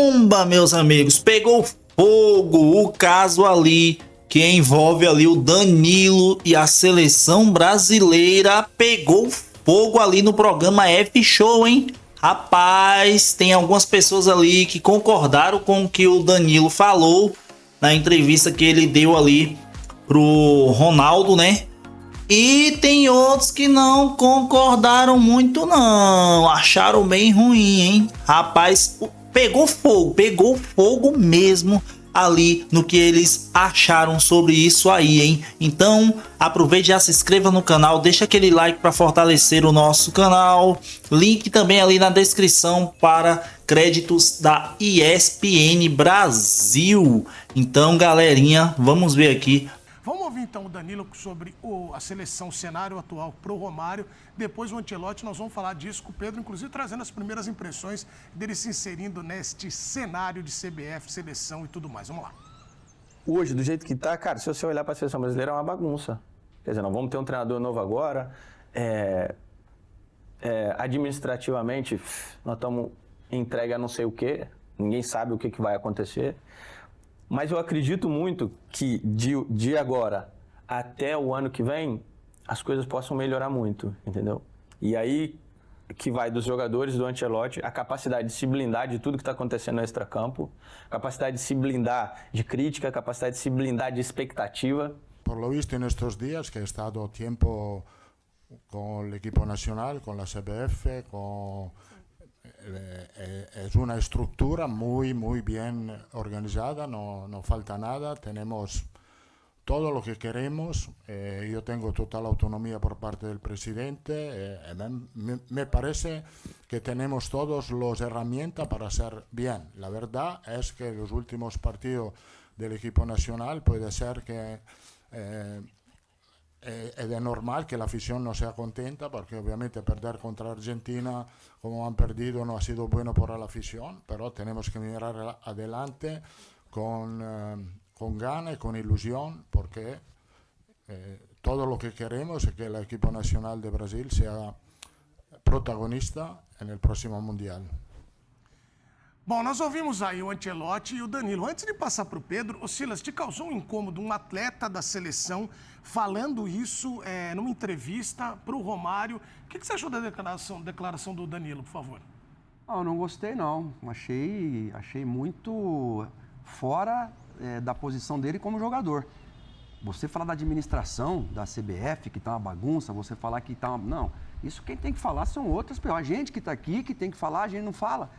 bomba, meus amigos, pegou fogo o caso ali que envolve ali o Danilo e a seleção brasileira. Pegou fogo ali no programa F-Show, hein? Rapaz, tem algumas pessoas ali que concordaram com o que o Danilo falou na entrevista que ele deu ali pro Ronaldo, né? E tem outros que não concordaram muito não, acharam bem ruim, hein? Rapaz, pegou fogo mesmo ali no que eles acharam sobre isso aí, hein? Então, aproveite e já se inscreva no canal, deixa aquele like para fortalecer o nosso canal. Link também ali na descrição para créditos da ESPN Brasil. Então, galerinha, vamos ver aqui. Vamos ouvir então o Danilo sobre a seleção, o cenário atual para o Romário. Depois o Ancelotti, nós vamos falar disso com o Pedro, inclusive trazendo as primeiras impressões dele se inserindo neste cenário de CBF, seleção e tudo mais. Vamos lá. Hoje, do jeito que tá, cara, se você olhar para a seleção brasileira, é uma bagunça. Quer dizer, nós vamos ter um treinador novo agora. Administrativamente, nós estamos entregue a não sei o quê. Ninguém sabe o que vai acontecer. Mas eu acredito muito que de agora até o ano que vem, as coisas possam melhorar muito, entendeu? E aí que vai dos jogadores, do Ancelotti, a capacidade de se blindar de tudo que está acontecendo no extracampo, capacidade de se blindar de crítica, capacidade de se blindar de expectativa. Por lo visto en estos días que he estado tiempo con el equipo nacional, con la CBF, es una estructura muy bien organizada, no falta nada, tenemos todo lo que queremos, yo tengo total autonomía por parte del presidente, me parece que tenemos todas las herramientas para hacer bien. La verdad es que los últimos partidos del equipo nacional puede ser que es de normal que la afición no sea contenta, porque obviamente perder contra Argentina como han perdido no ha sido bueno para la afición, pero tenemos que mirar adelante con ganas y con ilusión, porque todo lo que queremos es que el equipo nacional de Brasil sea protagonista en el próximo Mundial. Bom, nós ouvimos aí o Ancelotti e o Danilo. Antes de passar para o Pedro, Silas, te causou um incômodo um atleta da seleção falando isso numa entrevista para o Romário? O que você achou da declaração do Danilo, por favor? Eu não gostei, não. Achei muito fora da posição dele como jogador. Você falar da administração da CBF, que tá uma bagunça, você falar que tá uma... Não, isso quem tem que falar são outras pessoas. A gente que está aqui, que tem que falar, a gente não fala.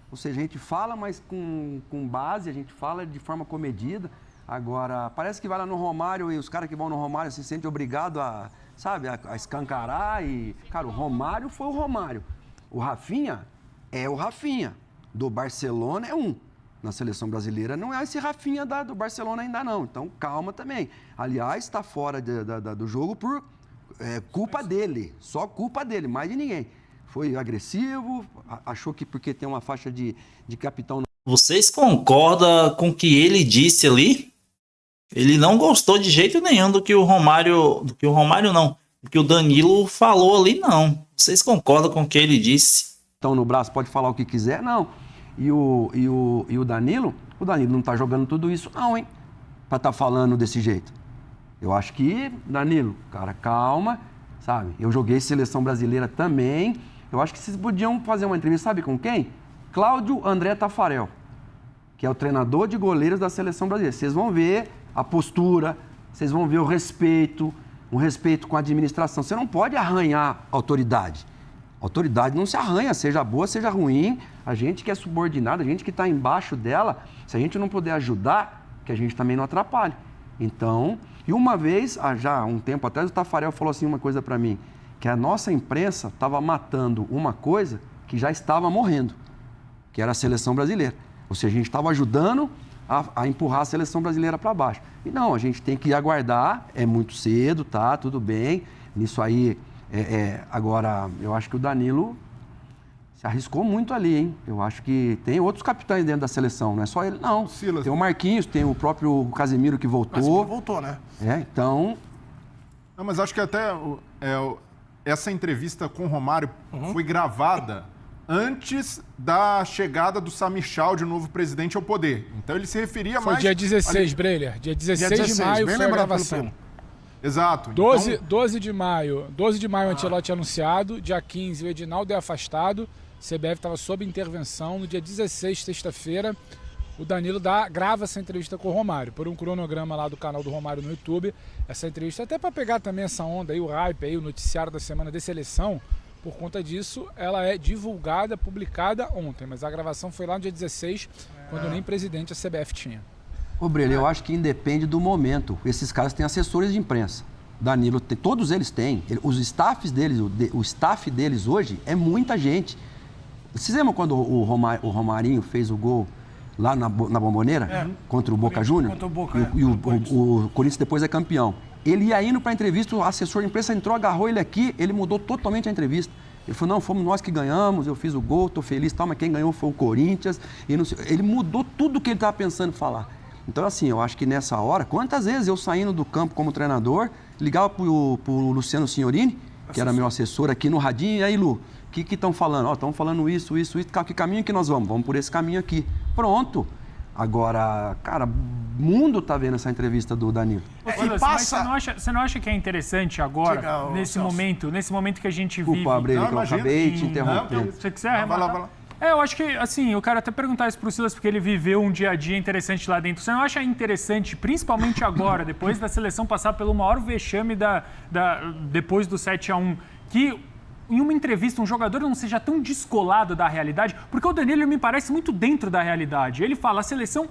Ou seja, a gente fala, mas com base, a gente fala de forma comedida. Agora, parece que vai lá no Romário e os caras que vão no Romário se sentem obrigados a, sabe, a escancarar. E, cara, o Romário foi o Romário. O Rafinha é o Rafinha. Do Barcelona é um. Na seleção brasileira não é esse Rafinha do Barcelona ainda não. Então, calma também. Aliás, está fora do jogo por culpa dele. Só culpa dele, mais de ninguém. Foi agressivo, achou que porque tem uma faixa de capitão... Vocês concordam com o que ele disse ali? Ele não gostou de jeito nenhum do que o Danilo falou ali, não. Vocês concordam com o que ele disse? Então no braço pode falar o que quiser? Não. E o Danilo não tá jogando tudo isso não, hein? Pra tá falando desse jeito. Eu acho que, Danilo, cara, calma, sabe? Eu joguei seleção brasileira também... Eu acho que vocês podiam fazer uma entrevista, sabe com quem? Cláudio André Tafarel, que é o treinador de goleiros da seleção brasileira. Vocês vão ver a postura, vocês vão ver o respeito com a administração. Você não pode arranhar a autoridade. A autoridade não se arranha, seja boa, seja ruim. A gente que é subordinado, a gente que está embaixo dela, se a gente não puder ajudar, que a gente também não atrapalhe. Então, e uma vez, já um tempo atrás, o Tafarel falou assim uma coisa para mim, que a nossa imprensa estava matando uma coisa que já estava morrendo, que era a seleção brasileira. Ou seja, a gente estava ajudando a empurrar a seleção brasileira para baixo. E não, a gente tem que aguardar, é muito cedo, tá, tudo bem. Nisso aí, agora, eu acho que o Danilo se arriscou muito ali, hein? Eu acho que tem outros capitães dentro da seleção, não é só ele, não. Silas. Tem o Marquinhos, tem o próprio Casemiro que voltou. Casemiro voltou, né? Então... Não, mas acho que até essa entrevista com o Romário foi gravada antes da chegada do Samir Chau, de novo presidente, ao poder. Então ele se referia Foi mais... dia 16, Breler. Dia 16 de maio foi a gravação. Exato. 12 de maio, o Ancelotti anunciado. Dia 15, o Edinaldo é afastado. CBF estava sob intervenção. No dia 16, sexta-feira, o Danilo grava essa entrevista com o Romário, por um cronograma lá do canal do Romário no YouTube. Essa entrevista, até para pegar também essa onda aí, o hype aí, o noticiário da semana de seleção. Por conta disso, ela é divulgada, publicada ontem, mas a gravação foi lá no dia 16, quando nem presidente a CBF tinha. Ô, Breno, eu acho que independe do momento. Esses caras têm assessores de imprensa. Danilo, todos eles têm. Os staffs deles, o staff deles hoje é muita gente. Vocês lembram quando o Romarinho fez o gol lá na Bombonera? Contra o Boca Júnior? Contra o Boca, e o Corinthians depois é campeão. Ele ia indo para a entrevista, o assessor de imprensa entrou, agarrou ele aqui, ele mudou totalmente a entrevista. Ele falou, não, fomos nós que ganhamos, eu fiz o gol, tô feliz, tal, mas quem ganhou foi o Corinthians. E não sei, ele mudou tudo o que ele estava pensando em falar. Então, assim, eu acho que nessa hora, quantas vezes eu saindo do campo como treinador, ligava pro Luciano Signorini, que era meu assessor aqui no radinho, e aí, Lu, o que estão falando? Ó, estão falando isso, que caminho que nós vamos? Vamos por esse caminho aqui. Pronto. Agora, cara, o mundo tá vendo essa entrevista do Danilo. Mas você não acha que é interessante agora, nesse momento que a gente vive... Desculpa, Breno, que eu acabei te interrompendo. Se você quiser arrematar. Vai lá. Eu acho que, assim, eu quero até perguntar isso pro Silas, porque ele viveu um dia a dia interessante lá dentro. Você não acha interessante, principalmente agora, depois da seleção passar pelo maior vexame depois do 7-1, que em uma entrevista um jogador não seja tão descolado da realidade? Porque o Danilo me parece muito dentro da realidade. Ele fala, a seleção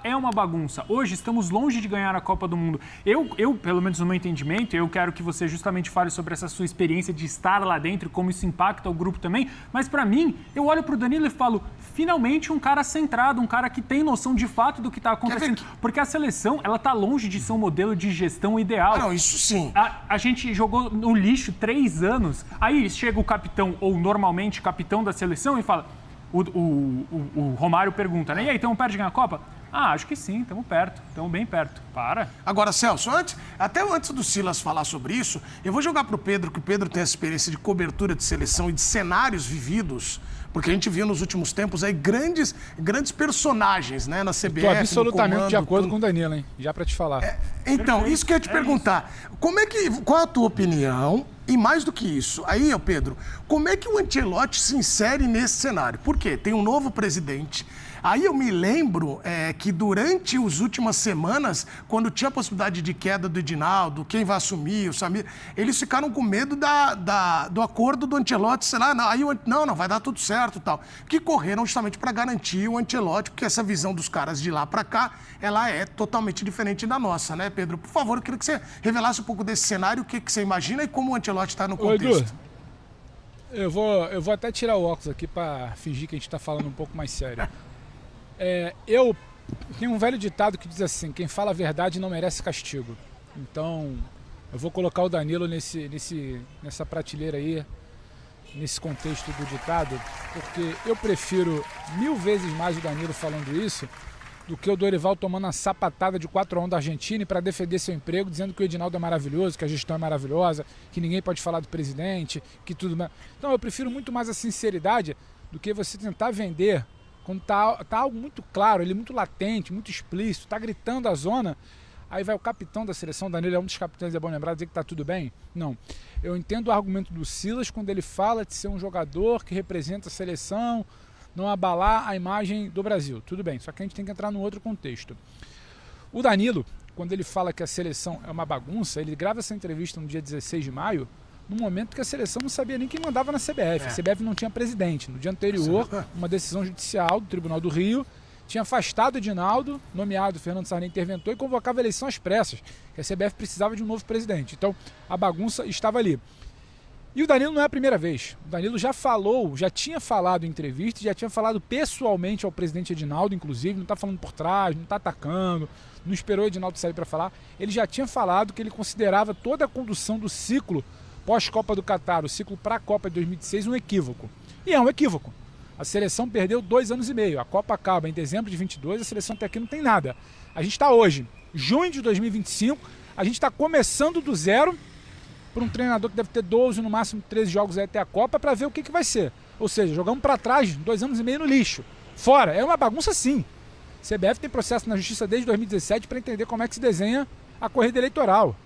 é uma bagunça. Hoje estamos longe de ganhar a Copa do Mundo. Eu, pelo menos no meu entendimento, eu quero que você justamente fale sobre essa sua experiência de estar lá dentro, como isso impacta o grupo também. Mas para mim, eu olho pro Danilo e falo, finalmente um cara centrado, um cara que tem noção de fato do que está acontecendo. Porque a seleção, ela tá longe de ser um modelo de gestão ideal. Não, isso sim. A gente jogou no lixo 3 anos, aí chega o capitão, ou normalmente capitão da seleção, e fala, o Romário pergunta, né? E aí, estamos perto de ganhar a Copa? Acho que sim, estamos perto, estamos bem perto. Para. Agora, Celso, até antes do Silas falar sobre isso, eu vou jogar pro Pedro, que o Pedro tem essa experiência de cobertura de seleção e de cenários vividos, porque a gente viu nos últimos tempos aí grandes personagens, né, na CBF. Estou absolutamente de acordo com o Danilo, hein? Já para te falar. Então, isso que eu ia te perguntar. Qual a tua opinião? E mais do que isso, aí, Pedro, como é que o Ancelotti se insere nesse cenário? Por quê? Tem um novo presidente. Aí eu me lembro que durante as últimas semanas, quando tinha a possibilidade de queda do Edinaldo, quem vai assumir, o Samir, eles ficaram com medo do acordo do Ancelotti, sei lá, não, vai dar tudo certo e tal. Que correram justamente para garantir o Ancelotti, porque essa visão dos caras de lá para cá, ela é totalmente diferente da nossa, né, Pedro? Por favor, eu queria que você revelasse um pouco desse cenário, o que você imagina e como o Ancelotti está no contexto. Edu, eu vou até tirar o óculos aqui para fingir que a gente está falando um pouco mais sério. Eu tenho um velho ditado que diz assim, quem fala a verdade não merece castigo. Então, eu vou colocar o Danilo nessa prateleira aí, nesse contexto do ditado, porque eu prefiro 1000 vezes mais o Danilo falando isso do que o Dorival tomando uma sapatada de 4-1 da Argentina para defender seu emprego, dizendo que o Edinaldo é maravilhoso, que a gestão é maravilhosa, que ninguém pode falar do presidente, que tudo... Então, eu prefiro muito mais a sinceridade do que você tentar vender quando tá algo muito claro, ele muito latente, muito explícito, tá gritando a zona, aí vai o capitão da seleção, Danilo é um dos capitães, é bom lembrar, dizer que tá tudo bem? Não. Eu entendo o argumento do Silas quando ele fala de ser um jogador que representa a seleção, não abalar a imagem do Brasil. Tudo bem, só que a gente tem que entrar num outro contexto. O Danilo, quando ele fala que a seleção é uma bagunça, ele grava essa entrevista no dia 16 de maio, no momento que a seleção não sabia nem quem mandava na CBF. A CBF não tinha presidente. No dia anterior, uma decisão judicial do Tribunal do Rio tinha afastado o Edinaldo, nomeado Fernando Sarney interventor e convocava a eleição às pressas, que a CBF precisava de um novo presidente. Então, a bagunça estava ali. E o Danilo não é a primeira vez. O Danilo já tinha falado em entrevista, já tinha falado pessoalmente ao presidente Edinaldo, inclusive, não está falando por trás, não está atacando, não esperou o Edinaldo sair para falar. Ele já tinha falado que ele considerava toda a condução do ciclo pós-Copa do Catar, o ciclo para a Copa de 2026, um equívoco. E é um equívoco. A seleção perdeu 2 anos e meio. A Copa acaba em dezembro de 22, a seleção até aqui não tem nada. A gente está hoje, junho de 2025, a gente está começando do zero para um treinador que deve ter 12, no máximo 13 jogos até a Copa para ver o que vai ser. Ou seja, jogamos para trás 2 anos e meio no lixo. Fora, é uma bagunça sim. CBF tem processo na justiça desde 2017 para entender como é que se desenha a corrida eleitoral.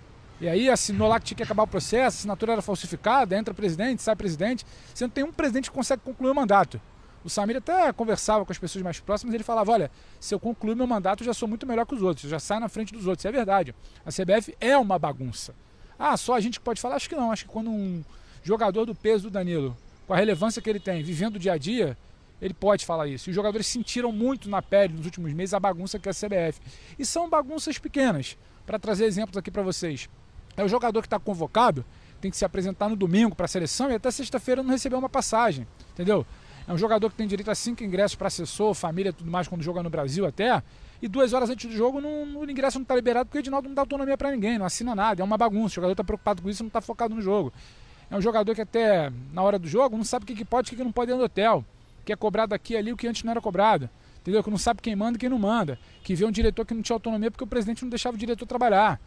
E aí assinou lá que tinha que acabar o processo, a assinatura era falsificada, entra presidente, sai presidente. Você não tem um presidente que consegue concluir o mandato. O Samir até conversava com as pessoas mais próximas, ele falava, olha, se eu concluir meu mandato, eu já sou muito melhor que os outros, eu já saio na frente dos outros. Isso é verdade. A CBF é uma bagunça. Ah, só a gente que pode falar? Acho que não. Acho que quando um jogador do peso do Danilo, com a relevância que ele tem, vivendo o dia a dia, ele pode falar isso. E os jogadores sentiram muito na pele nos últimos meses a bagunça que é a CBF. E são bagunças pequenas. Para trazer exemplos aqui para vocês. É o jogador que está convocado, tem que se apresentar no domingo para a seleção e até sexta-feira não receber uma passagem, entendeu? É um jogador que tem direito a 5 ingressos para assessor, família e tudo mais, quando joga no Brasil até, e 2 horas antes do jogo o ingresso não está liberado porque o Edinaldo não dá autonomia para ninguém, não assina nada, é uma bagunça, o jogador está preocupado com isso e não está focado no jogo. É um jogador que até na hora do jogo não sabe o que pode e o que não pode dentro do hotel, que é cobrado aqui e ali o que antes não era cobrado, entendeu? Que não sabe quem manda e quem não manda, que vê um diretor que não tinha autonomia porque o presidente não deixava o diretor trabalhar,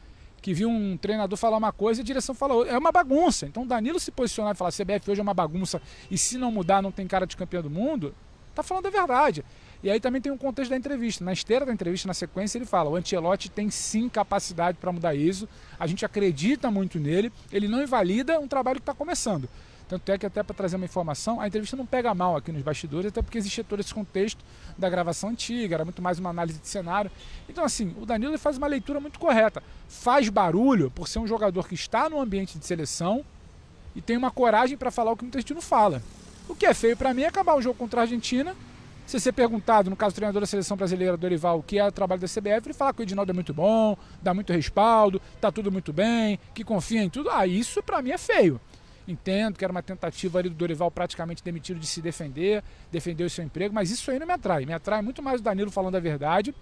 que viu um treinador falar uma coisa e a direção fala outra. É uma bagunça. Então o Danilo se posicionar e falar CBF hoje é uma bagunça e se não mudar não tem cara de campeão do mundo, tá falando a verdade. E aí também tem um contexto da entrevista. Na esteira da entrevista, na sequência, ele fala, o Ancelotti tem sim capacidade para mudar isso, a gente acredita muito nele, ele não invalida um trabalho que está começando. Tanto é que até para trazer uma informação, a entrevista não pega mal aqui nos bastidores, até porque existia todo esse contexto da gravação antiga, era muito mais uma análise de cenário. Então assim, o Danilo faz uma leitura muito correta. Faz barulho por ser um jogador que está no ambiente de seleção e tem uma coragem para falar o que muita gente não fala. O que é feio para mim é acabar o jogo contra a Argentina, se ser perguntado, no caso do treinador da seleção brasileira, Dorival, o que é o trabalho da CBF, ele fala que o Edinaldo é muito bom, dá muito respaldo, tá tudo muito bem, que confia em tudo. Ah, isso para mim é feio. Entendo que era uma tentativa ali do Dorival praticamente demitido de se defender o seu emprego, mas isso aí não me atrai. Me atrai muito mais o Danilo falando a verdade,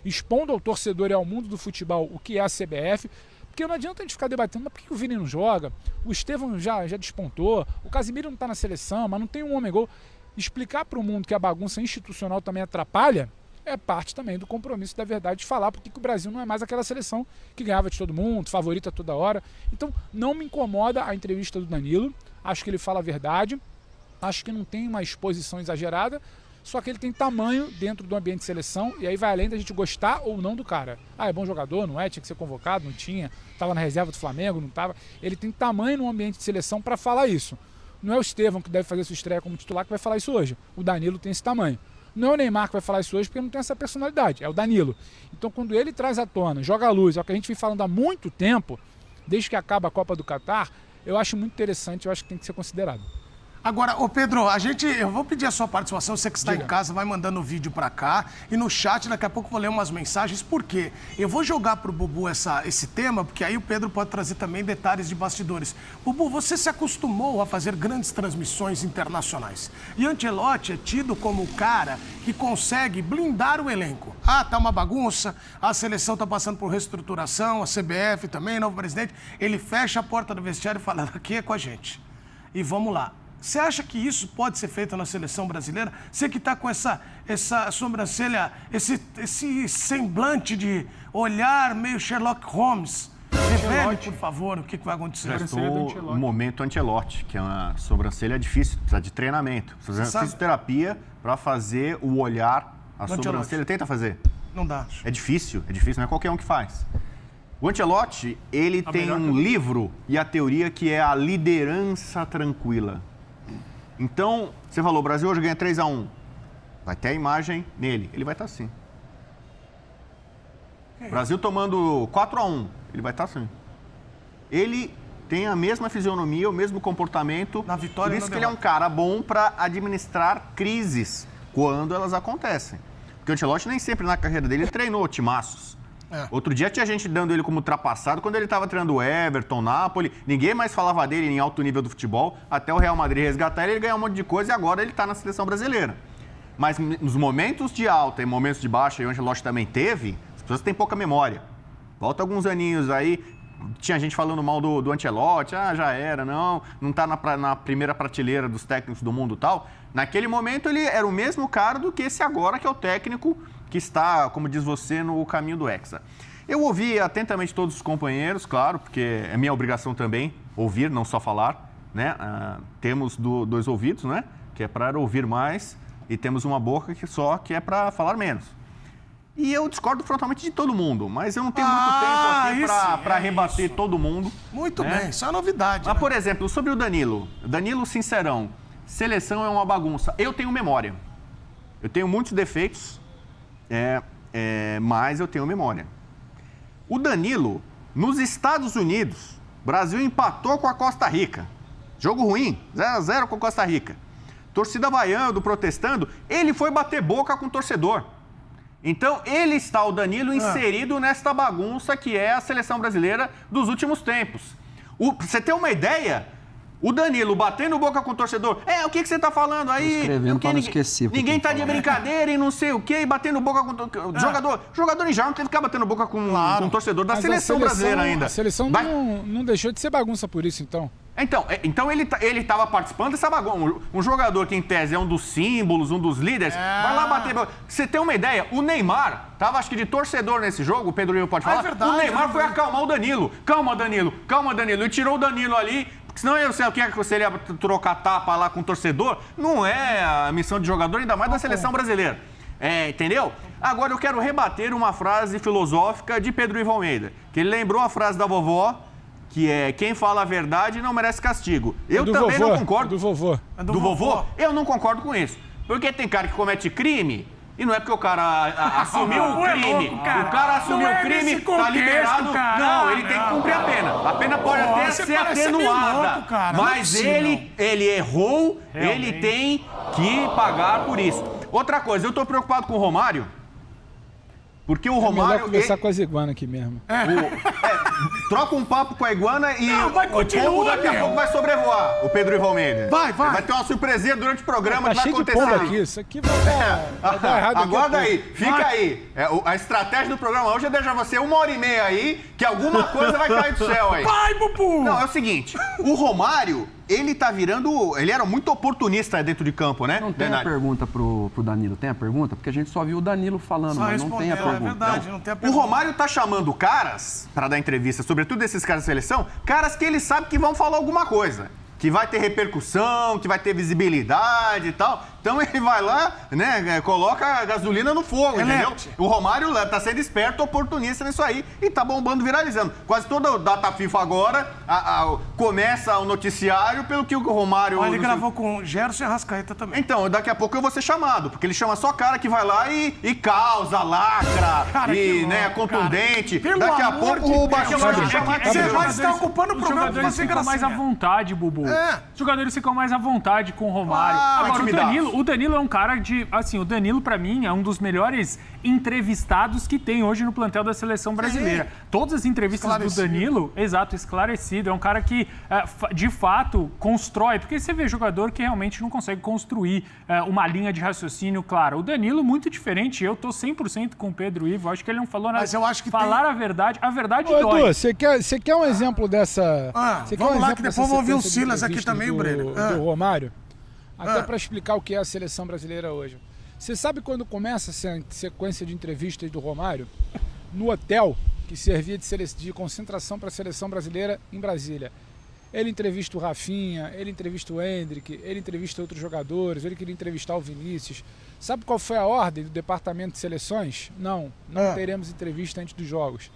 expondo ao torcedor e ao mundo do futebol o que é a CBF, porque não adianta a gente ficar debatendo, mas por que o Vini não joga? O Estevão já despontou, o Casimiro não está na seleção, mas não tem um homem gol. Explicar para o mundo que a bagunça institucional também atrapalha é parte também do compromisso da verdade de falar porque que o Brasil não é mais aquela seleção que ganhava de todo mundo, favorita toda hora. Então não me incomoda a entrevista do Danilo, acho que ele fala a verdade, acho que não tem uma exposição exagerada, só que ele tem tamanho dentro do ambiente de seleção e aí vai além da gente gostar ou não do cara. Ah, é bom jogador, não é? Tinha que ser convocado, não tinha, estava na reserva do Flamengo, não estava. Ele tem tamanho no ambiente de seleção para falar isso. Não é o Estevão que deve fazer sua estreia como titular que vai falar isso hoje, o Danilo tem esse tamanho. Não é o Neymar que vai falar isso hoje porque não tem essa personalidade, é o Danilo. Então quando ele traz à tona, joga a luz, é o que a gente vem falando há muito tempo, desde que acaba a Copa do Catar, eu acho muito interessante, eu acho que tem que ser considerado. Agora, ô Pedro, eu vou pedir a sua participação, você que está em casa, vai mandando o vídeo para cá e no chat daqui a pouco eu vou ler umas mensagens, por quê? Eu vou jogar pro Bubu esse tema, porque aí o Pedro pode trazer também detalhes de bastidores. Bubu, você se acostumou a fazer grandes transmissões internacionais e Ancelotti é tido como o cara que consegue blindar o elenco. Ah, tá uma bagunça, a seleção tá passando por reestruturação, a CBF também, novo presidente, ele fecha a porta do vestiário e fala, aqui é com a gente. E vamos lá. Você acha que isso pode ser feito na seleção brasileira? Você que está com essa sobrancelha, esse semblante de olhar meio Sherlock Holmes. Revele, por favor, o que vai acontecer. Já estou no momento Ancelotti, que é uma sobrancelha difícil, precisa de treinamento. Precisa fazer fisioterapia para fazer o olhar, a sobrancelha. Tenta fazer. Não dá. É difícil, não é qualquer um que faz. O Ancelotti, ele tem um livro e a teoria que é a liderança tranquila. Então, você falou, o Brasil hoje ganha 3-1. Vai ter a imagem nele. Ele vai estar assim. Brasil tomando 4-1. Ele vai estar assim. Ele tem a mesma fisionomia, o mesmo comportamento. Na vitória, por isso que ele é um cara bom para administrar crises quando elas acontecem. Porque o Ancelotti nem sempre na carreira dele treinou timaços. Outro dia tinha gente dando ele como ultrapassado quando ele estava treinando o Everton, Napoli. Ninguém mais falava dele em alto nível do futebol, até o Real Madrid resgatar ele ganhar um monte de coisa e agora ele está na seleção brasileira. Mas nos momentos de alta e momentos de baixa, e o Ancelotti também teve, as pessoas têm pouca memória. Volta alguns aninhos aí, tinha gente falando mal do Ancelotti, já era, não está na primeira prateleira dos técnicos do mundo e tal. Naquele momento ele era o mesmo cara do que esse agora, que é o técnico que está, como diz você, no caminho do Hexa. Eu ouvi atentamente todos os companheiros, claro, porque é minha obrigação também ouvir, não só falar, né? Temos dois ouvidos, né? que é para ouvir mais, e temos uma boca que é para falar menos. E eu discordo frontalmente de todo mundo, mas eu não tenho muito tempo aqui para rebater todo mundo. Muito né? bem, isso é uma novidade. Mas, né? por exemplo, sobre o Danilo. Danilo, sincerão, seleção é uma bagunça. Eu tenho memória. Eu tenho muitos defeitos, mas eu tenho memória. O Danilo, nos Estados Unidos, o Brasil empatou com a Costa Rica. Jogo ruim, 0-0 com a Costa Rica. Torcida vaiando, protestando, ele foi bater boca com o torcedor. Então, o Danilo, inserido nesta bagunça que é a seleção brasileira dos últimos tempos. Pra você ter uma ideia, o Danilo batendo boca com o torcedor, o que você tá falando aí? Escrevendo para não esquecer. Ninguém tá de brincadeira e não sei o quê, e batendo boca com o jogador em geral não tem que ficar batendo boca com o torcedor da seleção brasileira ainda. A seleção não deixou de ser bagunça por isso, então. Então ele estava participando dessa bagunça. Um jogador que, em tese, é um dos símbolos, um dos líderes, vai lá bater. Você tem uma ideia? O Neymar estava, acho que, de torcedor nesse jogo, o Pedro Ivo pode falar. É verdade, o Neymar foi acalmar o Danilo. Calma, Danilo. E tirou o Danilo ali. Porque senão eu sei o que é que você ia trocar tapa lá com o torcedor. Não é a missão de jogador, ainda mais da seleção brasileira. Entendeu? Agora eu quero rebater uma frase filosófica de Pedro Ivo Almeida, que ele lembrou a frase da vovó, que é: quem fala a verdade não merece castigo. Eu também não concordo. Do vovô. Do vovô? Eu não concordo com isso. Porque tem cara que comete crime e não é porque o cara assumiu o crime. O cara assumiu o crime, tá liberado. Não, ele tem que cumprir a pena. A pena pode até ser atenuada. Mas ele errou, ele tem que pagar por isso. Outra coisa, eu tô preocupado com o Romário. Porque o Romário... melhor conversar com as iguanas aqui mesmo. Troca um papo com a iguana e o povo daqui a pouco vai sobrevoar o Pedro Ivo Almeida. Vai ter uma surpresinha durante o programa que vai cheio de acontecer pombo aí. aqui, isso aqui vai dar errado. Aguarda aí, fica aí. A estratégia do programa hoje é deixar você 1h30 aí, que alguma coisa vai cair do céu aí. Vai, Bubu! Não, é o seguinte, o Romário, ele tá virando... Ele era muito oportunista dentro de campo, né? Não tem a pergunta pro Danilo. Tem a pergunta? Porque a gente só viu o Danilo falando, mas não tem a pergunta. É verdade, não tem a O pergunta. Romário tá chamando caras, para dar entrevista, sobretudo esses caras da seleção, caras que ele sabe que vão falar alguma coisa. Que vai ter repercussão, que vai ter visibilidade e tal. Então ele vai lá, né, coloca a gasolina no fogo, entendeu? O Romário tá sendo esperto, oportunista nisso aí e tá bombando, viralizando. Quase toda data FIFA agora começa o noticiário pelo que o Romário... Ele gravou com o Gerson e Arrascaeta também. Então, daqui a pouco eu vou ser chamado, porque ele chama só cara que vai lá e causa, lacra, Cara, e né, contundente. Pelo Daqui a amor pouco de o Baixão vai Deus, chamar você vai estar ocupando o Os programa pra jogadores fazer ficam mais à gracinha. vontade, Bubu. Os jogadores ficam mais à vontade com o Romário. Agora, o Danilo é um cara de... Assim, o Danilo, pra mim, é um dos melhores entrevistados que tem hoje no plantel da seleção brasileira. Todas as entrevistas do Danilo, esclarecido. É um cara que, de fato, constrói. Porque você vê jogador que realmente não consegue construir uma linha de raciocínio clara. O Danilo, muito diferente. Eu tô 100% com o Pedro Ivo. Acho que ele não falou nada. Mas eu acho que falar a verdade Ô, dói. Edu, você quer um exemplo dessa... Vamos lá, que depois eu vou ouvir o Silas aqui também, o Breno. Do Romário, até para explicar o que é a seleção brasileira hoje. Você sabe quando começa essa sequência de entrevistas do Romário? No hotel que servia de concentração para a seleção brasileira em Brasília. Ele entrevista o Rafinha, ele entrevista o Endrick, ele entrevista outros jogadores, ele queria entrevistar o Vinícius. Sabe qual foi a ordem do departamento de seleções? Não teremos entrevista antes dos jogos.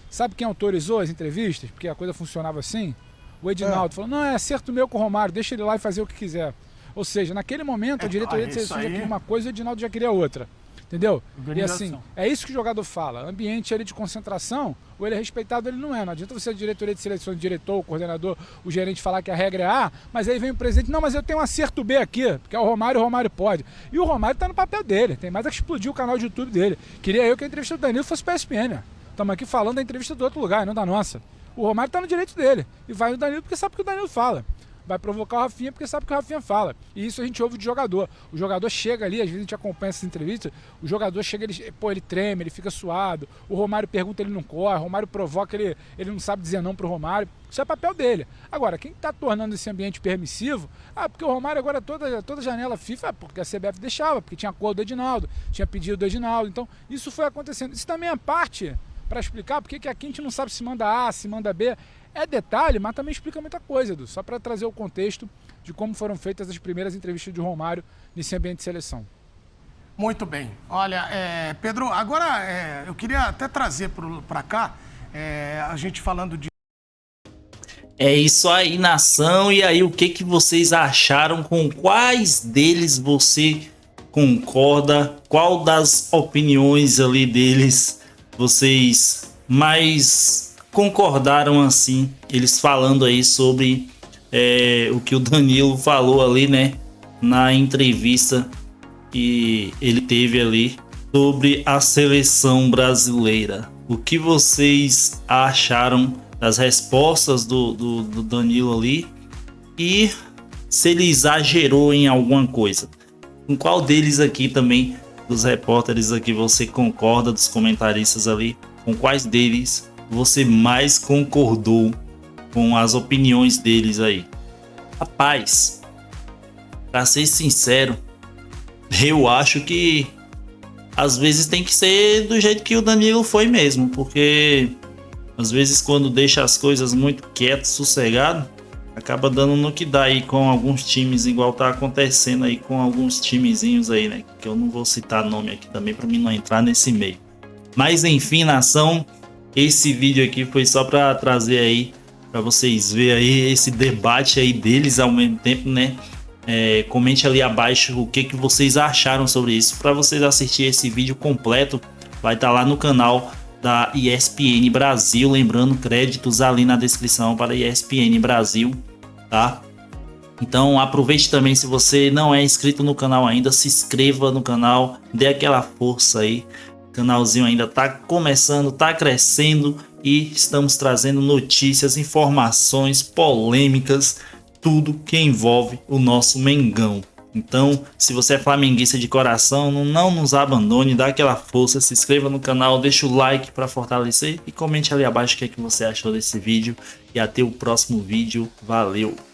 Sabe quem autorizou as entrevistas? Porque a coisa funcionava assim? O Edinaldo falou, não, é acerto meu com o Romário, deixa ele lá e fazer o que quiser. Ou seja, naquele momento a diretoria de seleção já queria uma coisa e o Edinaldo já queria outra. Entendeu? E assim, é isso que o jogador fala. Ambiente ali de concentração, ou ele é respeitado ou ele não é. Não adianta você, a diretoria de seleção, o diretor, o coordenador, o gerente falar que a regra é A, mas aí vem o presidente, não, mas eu tenho um acerto B aqui, porque é o Romário pode. E o Romário tá no papel dele, tem mais é que explodir o canal de YouTube dele. Queria eu que a entrevista do Danilo fosse para a ESPN, né? Estamos aqui falando da entrevista do outro lugar, não da nossa. O Romário tá no direito dele. E vai no Danilo porque sabe o que o Danilo fala. Vai provocar o Rafinha porque sabe o que o Rafinha fala. E isso a gente ouve de jogador. O jogador chega ali, às vezes a gente acompanha essas entrevistas, o jogador chega, ele treme, ele fica suado. O Romário pergunta, ele não corre. O Romário provoca, ele não sabe dizer não pro Romário. Isso é papel dele. Agora, quem está tornando esse ambiente permissivo? Porque o Romário agora, toda janela FIFA, porque a CBF deixava, porque tinha acordo do Edinaldo, tinha pedido do Edinaldo. Então, isso foi acontecendo. Isso também é parte para explicar porque que aqui a gente não sabe se manda A, se manda B. É detalhe, mas também explica muita coisa, Edu. Só para trazer o contexto de como foram feitas as primeiras entrevistas de Romário nesse ambiente de seleção. Muito bem. Olha, Pedro, agora eu queria até trazer para cá, a gente falando de... É isso aí, nação. E aí, o que vocês acharam? Com quais deles você concorda? Qual das opiniões ali deles vocês mais concordaram assim? Eles falando aí sobre o que o Danilo falou ali, né? Na entrevista que ele teve ali sobre a seleção brasileira. O que vocês acharam das respostas do Danilo ali e se ele exagerou em alguma coisa? Com qual deles aqui também, dos repórteres aqui, você concorda, dos comentaristas ali? Com quais deles você mais concordou com as opiniões deles aí? Rapaz, pra ser sincero, eu acho que às vezes tem que ser do jeito que o Danilo foi mesmo, porque às vezes quando deixa as coisas muito quieto, sossegado, acaba dando no que dá aí com alguns times, igual tá acontecendo aí com alguns timezinhos aí, né? Que eu não vou citar nome aqui também para mim não entrar nesse meio. Mas enfim, nação, esse vídeo aqui foi só para trazer aí, para vocês verem aí esse debate aí deles ao mesmo tempo, né? Comente ali abaixo o que vocês acharam sobre isso. Para vocês assistir esse vídeo completo, vai estar lá no canal da ESPN Brasil, lembrando, créditos ali na descrição para ESPN Brasil, tá? Então aproveite também, se você não é inscrito no canal ainda, se inscreva no canal, dê aquela força aí. O canalzinho ainda tá começando, tá crescendo e estamos trazendo notícias, informações, polêmicas, tudo que envolve o nosso Mengão. Então, se você é flamenguista de coração, não nos abandone, dá aquela força, se inscreva no canal, deixa o like para fortalecer e comente ali abaixo o que você achou desse vídeo. E até o próximo vídeo. Valeu!